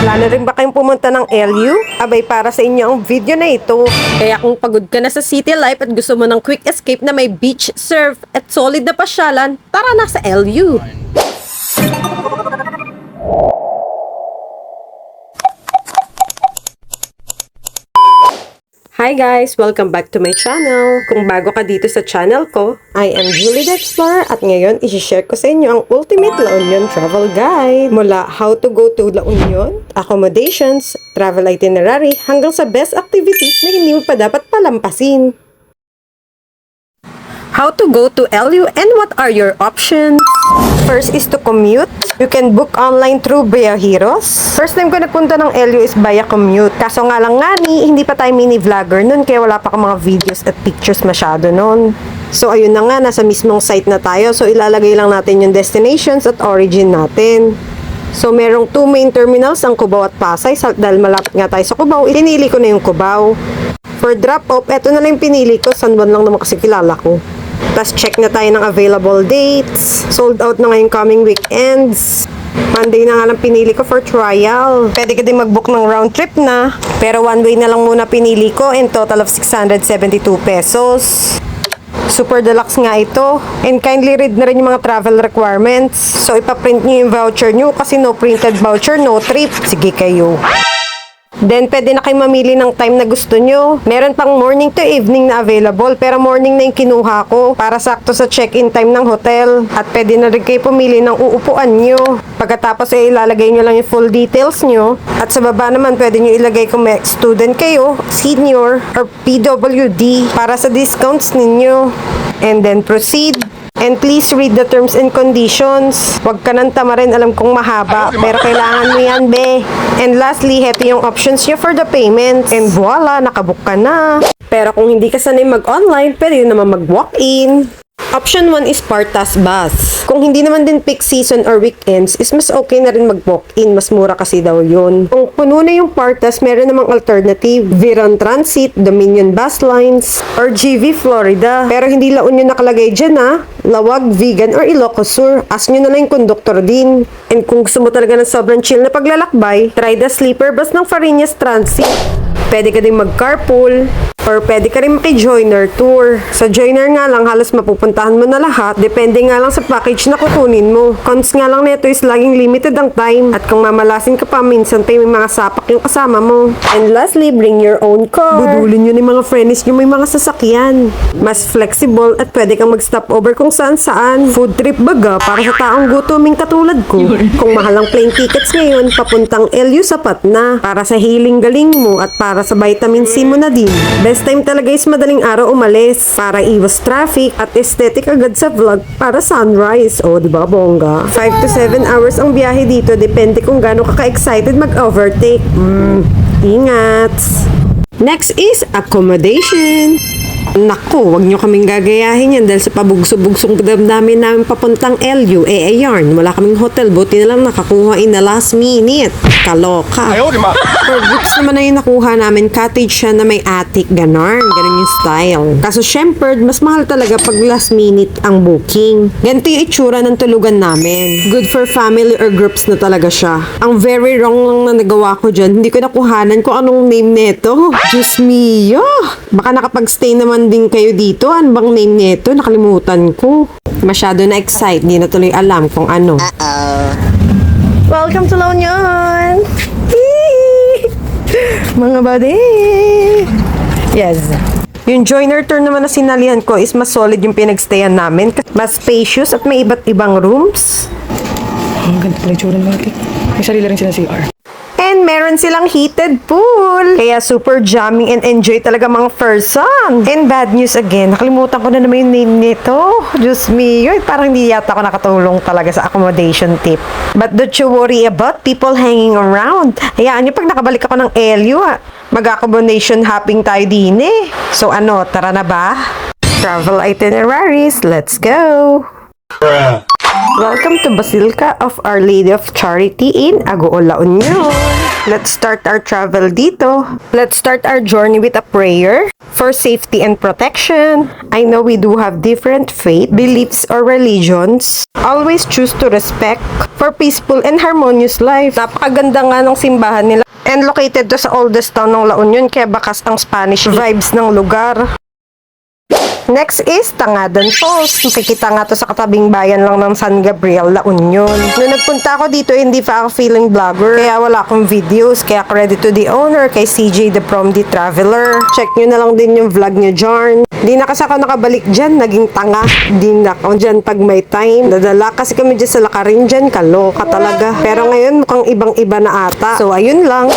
Plano rin ba kayong pumunta ng LU? Abay, para sa inyo ang video na ito. Kaya kung pagod ka na sa city life at gusto mo ng quick escape na may beach, surf, at solid na pasyalan, tara na sa LU. Hi guys! Welcome back to my channel. Kung bago ka dito sa channel ko, I am Julie the Explorer at ngayon isi-share ko sa inyo ang ultimate La Union travel guide. Mula how to go to La Union, accommodations, travel itinerary, hanggang sa best activities na hindi mo pa dapat palampasin. How to go to LU and what are your options? First is to commute. You can book online through Viajeros. First time ko nagpunta ng LU is via commute. Kaso nga lang hindi pa tayo mini vlogger nun kaya wala pa akong mga videos at pictures masyado nun. So ayun na nga, nasa mismong site na tayo. So ilalagay lang natin yung destinations at origin natin. So merong two main terminals, ang Cubao at Pasay. Dahil malapit nga tayo sa Cubao, pinili ko na yung Cubao. For drop-off, eto na lang yung pinili ko. San Juan lang naman kasi kilala ko. Tapos check na tayo ng available dates. Sold out na ngayong coming weekends. Monday na nga lang pinili ko for trial. Pwede ka din mag-book ng round trip na. Pero one way na lang muna pinili ko and total of 672 pesos. Super deluxe nga ito. And kindly read na rin yung mga travel requirements. So ipaprint nyo yung voucher nyo kasi no printed voucher, no trip. Sige kayo. Then, pwede na kayo mamili ng time na gusto nyo. Meron pang morning to evening na available, pero morning na yung kinuha ko para sakto sa check-in time ng hotel. At pwede na rin kayo pumili ng uupuan nyo. Pagkatapos, ilalagay nyo lang yung full details nyo. At sa baba naman, pwede nyo ilagay kung may student kayo, senior, or PWD para sa discounts ninyo. And then, proceed. And please read the terms and conditions. Huwag ka nang tamarin, alam kong mahaba, pero kailangan mo yan, be. And lastly, heto yung options nyo for the payments. And voila, nakabook ka na. Pero kung hindi ka sanay mag-online, pwede naman mag-walk-in. Option 1 is Partas Bus. Kung hindi naman din peak season or weekends, is mas okay na rin mag-walk-in. Mas mura kasi daw yun. Kung puno na yung Partas, meron namang alternative. Viron Transit, Dominion Bus Lines, or GV Florida. Pero hindi La Union nakalagay dyan Lawag, Vegan, or Ilocos Sur. Ask nyo na lang yung conductor din. And kung gusto mo talaga ng sobrang chill na paglalakbay, try the sleeper bus ng Farinas Transit. Pwede ka din mag-carpool, or pwede ka rin maki-joiner tour. Sa joiner nga lang, halos mapupuntahan mo na lahat. Depende nga lang sa package na kukunin mo. Cons nga lang nito is laging limited ang time. At kung mamalasin ka pa, minsan tayo may mga sapak yung kasama mo. And lastly, bring your own car. Budulin nyo ni mga friends nyo may mga sasakyan. Mas flexible at pwede kang mag-stop over kung saan-saan. Food trip baga para sa taong gutoming katulad ko. Kung mahal ang plane tickets ngayon, papuntang LU sapat na. Para sa healing galing mo at para sa vitamin C mo na din. Best time talaga is madaling araw umalis para iwas traffic at aesthetic agad sa vlog para sunrise. O, diba, bongga? 5 to 7 hours ang biyahe dito. Depende kung gaano ka ka-excited mag-overtake. Ingat! Next is accommodation. Naku, wag nyo kaming gagayahin yan dahil sa pabugso-bugsong damdamin namin papuntang LU. Ayarn, wala kaming hotel. Buti na lang nakakuha in the last minute. Kaloka. For groups naman na yung nakuha namin, cottage siya na may attic, ganon yung style. Kaso syempre, mas mahal talaga pag last minute ang booking. Ganito yung itsura ng tulugan namin. Good for family or groups na talaga siya. Ang very wrong lang na nagawa ko dyan, hindi ko nakuhanan kung anong name neto. Diyos mio! Baka nakapag-stay naman din kayo dito. Ano bang name neto? Nakalimutan ko. Masyado na excited, di na tuloy alam kung ano. Welcome to La Union! Mga buddy! Yes. Yung joiner tour naman na sinalihan ko is mas solid yung pinagstayan namin. Mas spacious at may iba't ibang rooms. Ang ganda pala yung tsura ng mga may sarili rin sila CR. And meron silang heated pool. Kaya super jamming and enjoy talaga mga person. And bad news again, nakalimutan ko na naman yung name nito. Diyos me, parang hindi yata ako nakatulong talaga sa accommodation tip. But don't you worry about people hanging around. Hayaan nyo pag nakabalik ako ng LU, mag-accommodation hopping tayo din eh. So ano, tara na ba? Travel itineraries, let's go! Welcome to Basilica of Our Lady of Charity in Agoo, La Union. Let's start our travel dito. Let's start our journey with a prayer for safety and protection. I know we do have different faith, beliefs, or religions. Always choose to respect for peaceful and harmonious life. Napakaganda nga ng simbahan nila. And located to sa oldest town ng La Union, kaya bakas ang Spanish vibes ng lugar. Next is Tangadan Falls. Makikita nga to sa katabing bayan lang ng San Gabriel, La Union. Nung nagpunta ako dito, hindi pa ako feeling vlogger. Kaya wala akong videos. Kaya credit to the owner, kay CJ the Prom the Traveler. Check nyo na lang din yung vlog nyo, Jarn. Di na kasi ako nakabalik dyan. Naging tanga. Di na ako dyan pag may time. Dadala kasi kami dyan sa lakarin dyan. Kaloka talaga. Pero ngayon mukhang ibang-iba na ata. So ayun lang.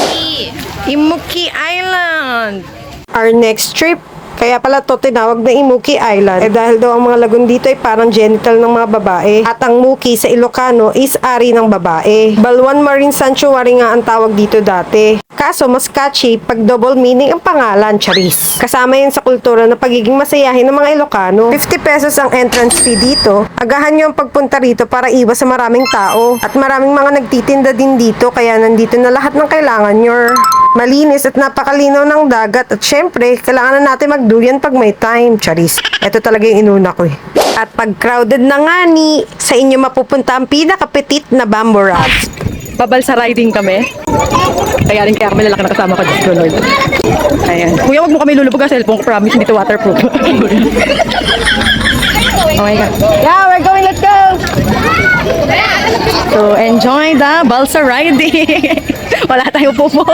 Imuki Island. Our next trip. Kaya pala to tinawag na Imuki Island. Dahil daw ang mga lagoon dito ay parang genital ng mga babae. At ang Muki sa Ilocano is ari ng babae. Balwan Marine Sanctuary nga ang tawag dito dati. Kaso mas catchy pag double meaning ang pangalan, charis. Kasama yan sa kultura na pagiging masayahin ng mga Ilocano. 50 pesos ang entrance fee dito. Agahan nyo ang pagpunta rito para iwas sa maraming tao. At maraming mga nagtitinda din dito kaya nandito na lahat ng kailangan nyo. Malinis at napakalinaw ng dagat at syempre, kailangan na natin magduyan pag may time, charis. Ito talaga yung inuna ko eh. At pag crowded na nga ni, sa inyo mapupunta ang pinakapetit na bamboo raft. Babalsa riding kami. Kaya rin kaya kami lalaki na kasama ko. Diyos ko, Lord. Ayan. Kuya, wag mo kami lulubog ang cellphone ko. Promise, hindi to waterproof. Oh my God. Yeah, we're going. Let's go! So, enjoy the balsa riding. Wala tayong pupo.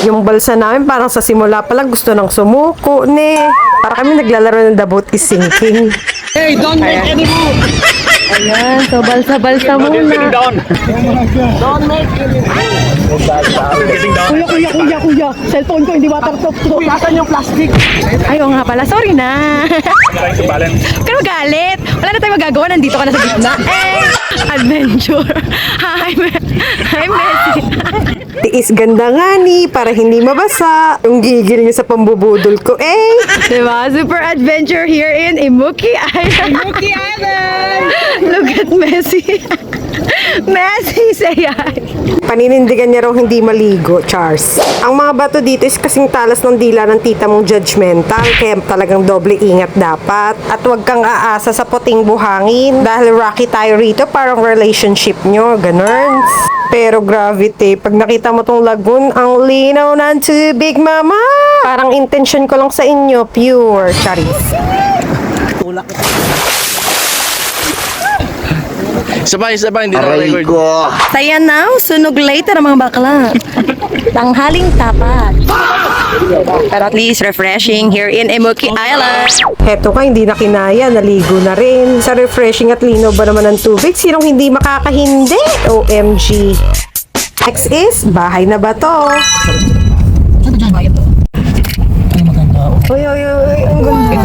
Yung balsa namin parang sa simula pa lang gusto nang sumuko, ne. Para kami naglalaro ng The Boat is Sinking. Hey, don't make any move! Ayan, so balsa-balsa muna. Kuya. Cellphone ko, hindi waterproof. Nasaan yung plastic? Ayaw nga pala, sorry na. Pero galit. Wala na tayong magagawa, nandito ka na sa gitna. Adventure. Hi, Messi. Tiis ganda nga ni, para hindi mabasa. Yung gigil niya sa pambubudol ko, eh. Diba? Super adventure here in Imuki Island. Imuki Island. Look at Messi. Messi, say hi. Paninindigan niya raw hindi maligo, Charles. Ang mga bato dito is kasing talas ng dila ng tita mong judgmental, kaya talagang doble ingat dapat. At huwag kang aasa sa puting buhangin, dahil rocky tayo rito, parang relationship nyo, ganun. Pero gravity, pag nakita mo tong lagoon, ang linaw ng tubig, mama! Parang intention ko lang sa inyo, pure, charis. Sabay, hindi na record. Saya now, sunog later ang mga bakla. Tanghaling tapat. Pero at least refreshing here in Imuki Island. Heto ka, hindi na kinaya, naligo na rin. Sa refreshing at linaw ba naman ng tubig, sinong hindi makakahindi? OMG. Next is, bahay na ba to? Uy, ang ganda.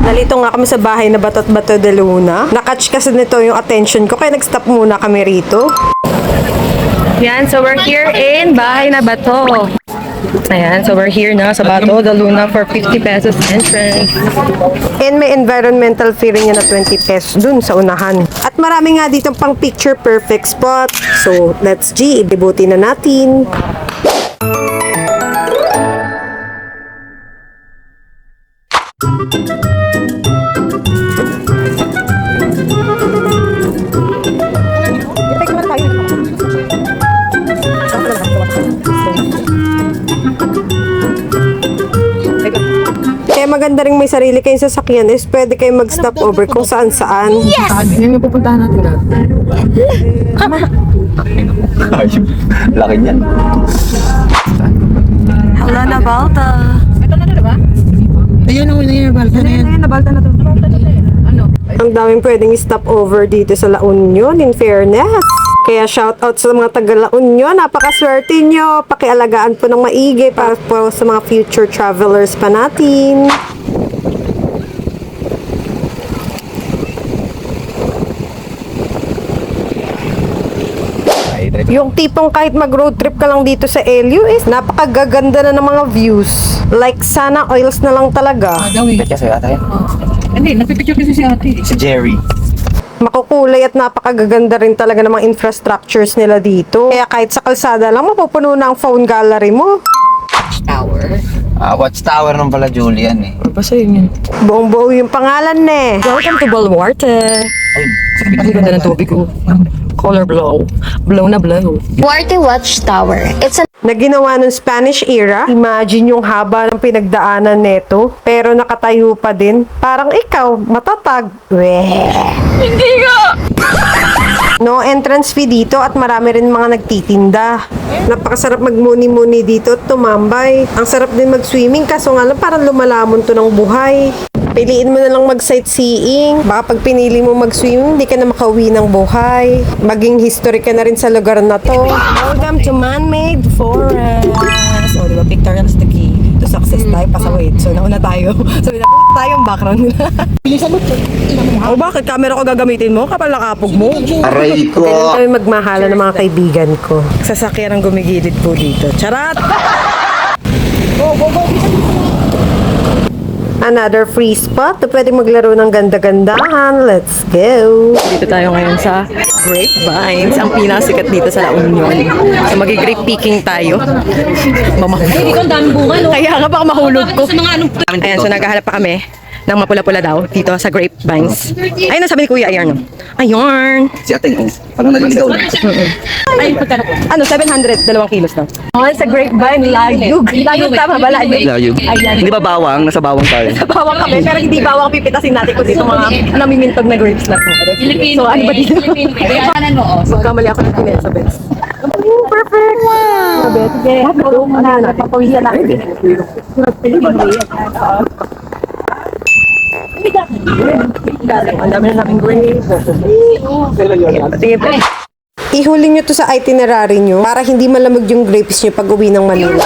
Nalito nga kami sa bahay na Bato at Bato de Luna. Nakatch kasi nito yung attention ko, kaya nag-stop muna kami rito. Yan, so we're here in Bahay na Bato. Ayan, so we're here na sa Bato de Luna for 50 pesos entrance. And may environmental fee rin yan na 20 pesos dun sa unahan. At marami nga dito pang picture perfect spot. So, let's G, ibuti na natin. Kaya maganda rin may sarili kayong sasakyan is pwede kayong mag-stop over kung saan-saan. Yan yung pupuntahan natin dati. Laki niyan. Hala na balta. Ayan o, yun yung balta na yan. Nabalta na to. Ang daming pwedeng stop over dito sa La Union, in fairness. Kaya shoutout sa mga taga La Union, napakaswerte nyo. Pakialagaan po ng maigi para po sa mga future travelers pa natin. Yung tipong kahit mag-road trip ka lang dito sa LU is napakagaganda na ng mga views. Like sana oils na lang talaga. Kasi ata yan. Hindi, nagpipicture kasi si ate. Si Jerry. Makukulay at napakagaganda rin talaga ng mga infrastructures nila dito. Kaya kahit sa kalsada lang, mapupuno na ang phone gallery mo. Watchtower ng pala Julian eh. Buong-buo yung pangalan ne. Welcome to Baluarte. Ang ganda ng tubig ko. Color blow. Blow na blow. Duarte Watchtower. It's a Na ginawa ng Spanish era. Imagine yung haba ng pinagdaanan neto. Pero nakatayo pa din. Parang ikaw, matatag. Weh. Hindi nga! No entrance fee dito at marami rin mga nagtitinda. Napakasarap magmuni-muni dito at tumambay. Ang sarap din mag-swimming kaso nga lang parang lumalamon to ng buhay. Piliin mo na lang mag-sightseeing. Baka pag pinili mo mag-swimming, hindi ka na makauwi ng buhay. Maging history ka na rin sa lugar na to. Welcome to man-made forest. O, diba, pictorial is the key to success tayo. Pasawait. So, nauna tayo. So, napunta tayo yung background nila. O, bakit? Camera ko gagamitin mo? Kapal na kapog mo. Aray ko! Ganun kami magmahala ng mga kaibigan ko. Sasakyan ang gumigilid po dito. Charat! Another free spot na pwede maglaro ng ganda-gandahan. Let's go! Dito tayo ngayon sa Grapevines. Ang pinasikat dito sa La Union. So, mag-grape picking tayo. Kaya nga baka mahulog ko. Ayan, so naghahanap pa kami ng mapula-pula daw dito sa Grapevines. Ayun ang sabi ni Kuya, ayun. Ayun. Si Ating, parang naliligaw na. Ano, 700, 2 kilos na. Oh, sa Grapevine, layug. Layug tama ba? Layug. Layo. Hindi ba bawang? Nasa bawang tayo. Bawang kami, pero hindi bawang pipitasin natin kung dito mga namimintog na grapes na to. So, ano ba dito? Magkamali ako ng pinel sa best. Perfect! Wow! Sige, napapawisan na. Ang dami na namin grapes. Sige, Ihuli nyo to sa itinerary nyo para hindi malamig yung grapes nyo pag uwi ng Manila.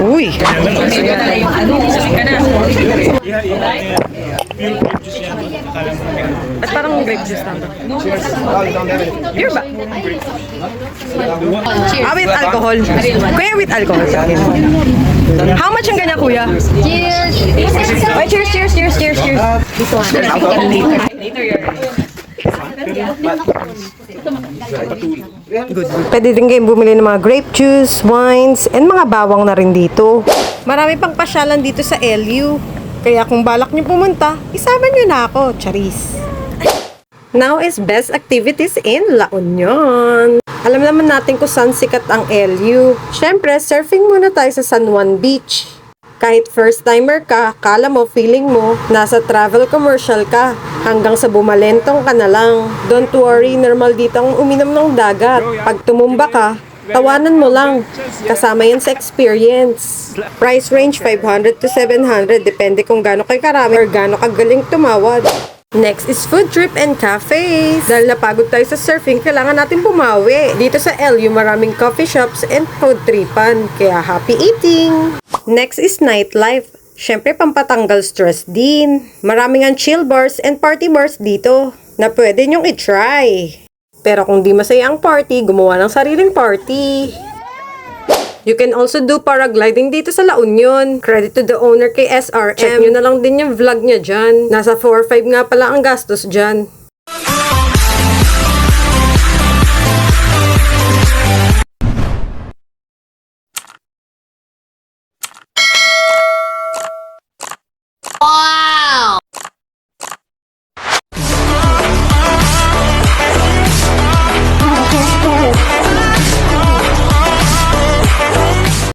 uy! At parang grape juice lang. Pure ba? With alcohol. Kuya, with alcohol sa akin. How much ang ganyan, kuya? cheers. Oh, cheers, cheers, cheers, cheers, cheers. This one. Pwede din kayong bumili ng mga grape juice, wines, and mga bawang na rin dito. Marami pang pasyalan dito sa LU. Kaya kung balak nyo pumunta, isama nyo na ako, charis. Now is best activities in La Union. Alam naman natin kung saan sikat ang LU. Siyempre, surfing muna tayo sa San Juan Beach. Kahit first timer ka, kala mo, feeling mo, nasa travel commercial ka. Hanggang sa bumalentong ka na lang. Don't worry, normal dito ang uminom ng dagat. Pag tumumba ka, tawanan mo lang. Kasama yan sa experience. Price range 500 to 700. Depende kung gaano kay karami or gaano kagaling tumawad. Next is food trip and cafes. Dahil napagod tayo sa surfing, kailangan natin bumawi. Dito sa LU, maraming coffee shops and food tripan. Kaya happy eating! Next is nightlife. Siyempre, pampatanggal stress din. Maraming ang chill bars and party bars dito na pwede nyong itry. Pero kung di masaya ang party, gumawa ng sariling party. You can also do paragliding dito sa La Union. Credit to the owner kay SRM. Check nyo na lang din yung vlog niya dyan. Nasa 4-5 nga pala ang gastos dyan.